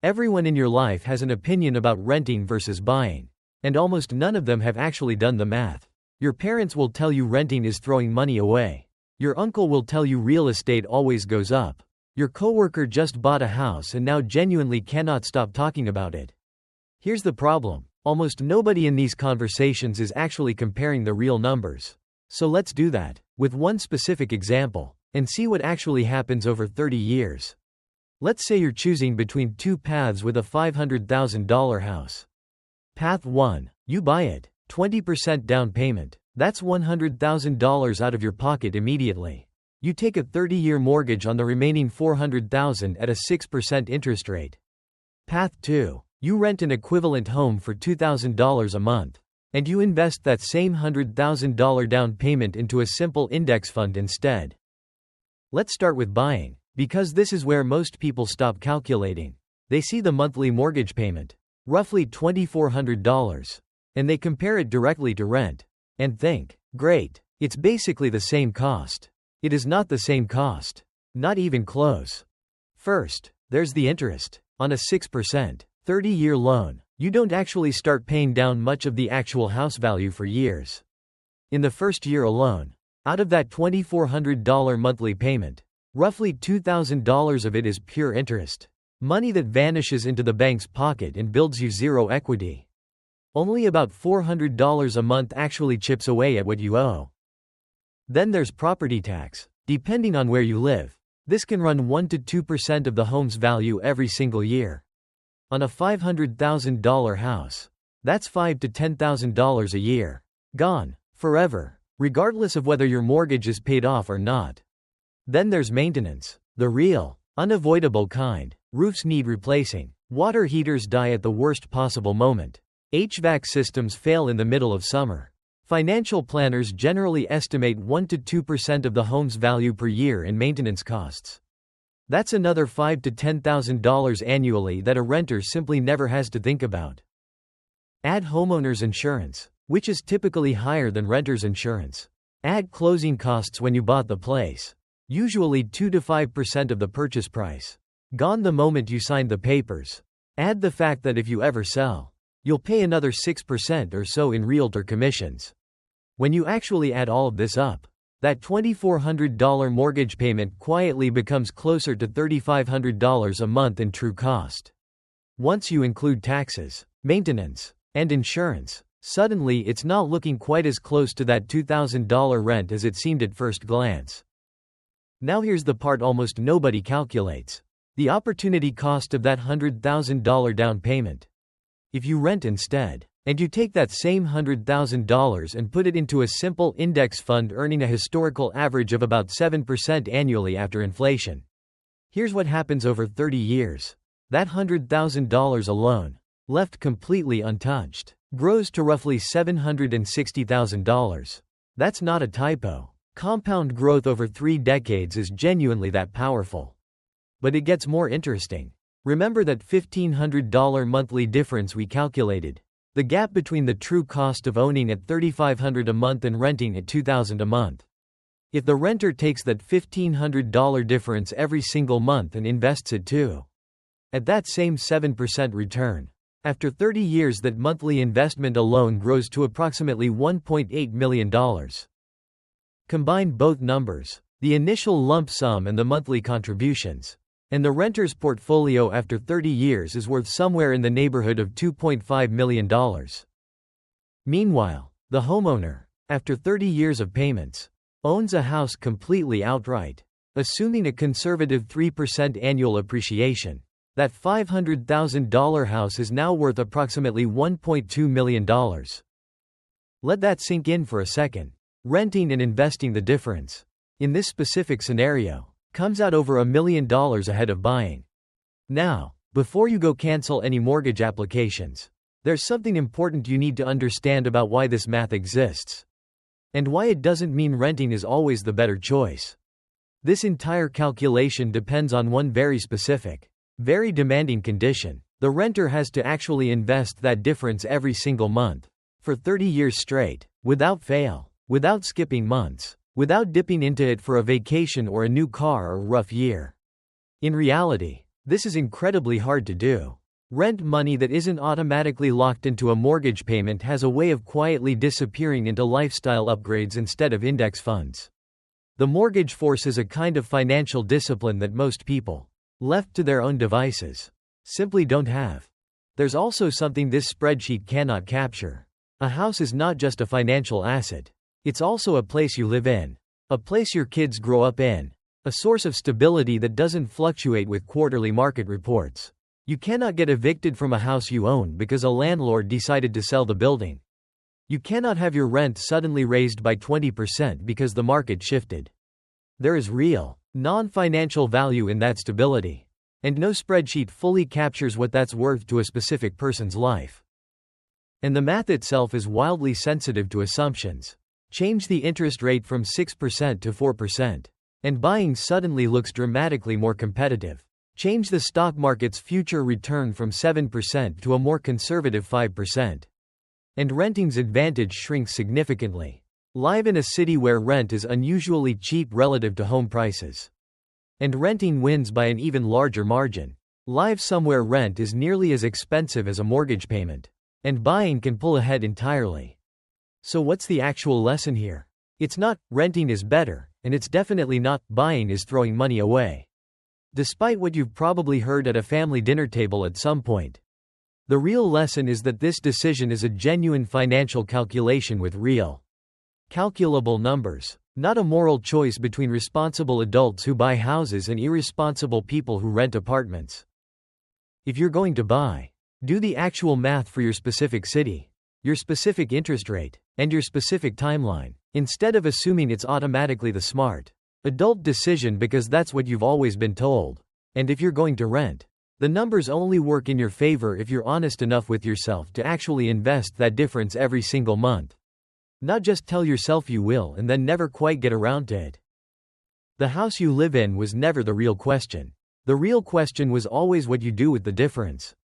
Everyone in your life has an opinion about renting versus buying. And almost none of them have actually done the math. Your parents will tell you renting is throwing money away. Your uncle will tell you real estate always goes up. Your coworker just bought a house and now genuinely cannot stop talking about it. Here's the problem. Almost nobody in these conversations is actually comparing the real numbers. So let's do that, with one specific example, and see what actually happens over 30 years. Let's say you're choosing between two paths with a $500,000 house. Path 1. You buy it. 20% down payment. That's $100,000 out of your pocket immediately. You take a 30-year mortgage on the remaining $400,000 at a 6% interest rate. Path 2. You rent an equivalent home for $2,000 a month. And you invest that same $100,000 down payment into a simple index fund instead. Let's start with buying, because this is where most people stop calculating. They see the monthly mortgage payment, roughly $2,400, and they compare it directly to rent, and think, great, it's basically the same cost. It is not the same cost. Not even close. First, there's the interest. On a 6%, 30-year loan, you don't actually start paying down much of the actual house value for years. In the first year alone, out of that $2,400 monthly payment, roughly $2,000 of it is pure interest. Money that vanishes into the bank's pocket and builds you zero equity. Only about $400 a month actually chips away at what you owe. Then there's property tax. Depending on where you live, this can run 1 to 2% of the home's value every single year. On a $500,000 house, that's $5,000 to $10,000 a year. Gone. Forever. Regardless of whether your mortgage is paid off or not. Then there's maintenance. The real, unavoidable kind. Roofs need replacing. Water heaters die at the worst possible moment. HVAC systems fail in the middle of summer. Financial planners generally estimate 1 to 2% of the home's value per year in maintenance costs. That's another $5,000 to $10,000 annually that a renter simply never has to think about. Add homeowner's insurance, which is typically higher than renter's insurance. Add closing costs when you bought the place. Usually 2 to 5% of the purchase price. Gone the moment you signed the papers. Add the fact that if you ever sell, you'll pay another 6% or so in realtor commissions. When you actually add all of this up, that $2,400 mortgage payment quietly becomes closer to $3,500 a month in true cost. Once you include taxes, maintenance, and insurance, suddenly it's not looking quite as close to that $2,000 rent as it seemed at first glance. Now here's the part almost nobody calculates. The opportunity cost of that $100,000 down payment. If you rent instead, and you take that same $100,000 and put it into a simple index fund earning a historical average of about 7% annually after inflation. Here's what happens over 30 years. That $100,000 alone, left completely untouched, grows to roughly $760,000. That's not a typo. Compound growth over 3 decades is genuinely that powerful. But it gets more interesting. Remember that $1,500 monthly difference we calculated? The gap between the true cost of owning at $3,500 a month and renting at $2,000 a month. If the renter takes that $1,500 difference every single month and invests it too, at that same 7% return, after 30 years that monthly investment alone grows to approximately $1.8 million. Combine both numbers, the initial lump sum and the monthly contributions, and the renter's portfolio after 30 years is worth somewhere in the neighborhood of $2.5 million. Meanwhile, the homeowner, after 30 years of payments, owns a house completely outright. Assuming a conservative 3% annual appreciation, that $500,000 house is now worth approximately $1.2 million. Let that sink in for a second. Renting and investing the difference, in this specific scenario, comes out over $1 million ahead of buying. Now, before you go cancel any mortgage applications, there's something important you need to understand about why this math exists. And why it doesn't mean renting is always the better choice. This entire calculation depends on one very specific, very demanding condition. The renter has to actually invest that difference every single month, for 30 years straight, without fail, without skipping months, without dipping into it for a vacation or a new car or rough year. In reality, This is incredibly hard to do. Rent money that isn't automatically locked into a mortgage payment has a way of quietly disappearing into lifestyle upgrades instead of index funds. The mortgage forces a kind of financial discipline that most people, left to their own devices, simply don't have. There's also something this spreadsheet cannot capture. A house is not just a financial asset. It's also a place you live in. A place your kids grow up in. A source of stability that doesn't fluctuate with quarterly market reports. You cannot get evicted from a house you own because a landlord decided to sell the building. You cannot have your rent suddenly raised by 20% because the market shifted. There is real, non-financial value in that stability. And no spreadsheet fully captures what that's worth to a specific person's life. And the math itself is wildly sensitive to assumptions. Change the interest rate from 6% to 4%. And buying suddenly looks dramatically more competitive. Change the stock market's future return from 7% to a more conservative 5%. And renting's advantage shrinks significantly. Live in a city where rent is unusually cheap relative to home prices. And renting wins by an even larger margin. Live somewhere rent is nearly as expensive as a mortgage payment. And buying can pull ahead entirely. So what's the actual lesson here? It's not, renting is better, and it's definitely not, buying is throwing money away. Despite what you've probably heard at a family dinner table at some point. The real lesson is that this decision is a genuine financial calculation with real, calculable numbers. Not a moral choice between responsible adults who buy houses and irresponsible people who rent apartments. If you're going to buy, do the actual math for your specific city, your specific interest rate, and your specific timeline, instead of assuming it's automatically the smart, adult decision because that's what you've always been told. And if you're going to rent, the numbers only work in your favor if you're honest enough with yourself to actually invest that difference every single month. Not just tell yourself you will and then never quite get around to it. The house you live in was never the real question. The real question was always what you do with the difference.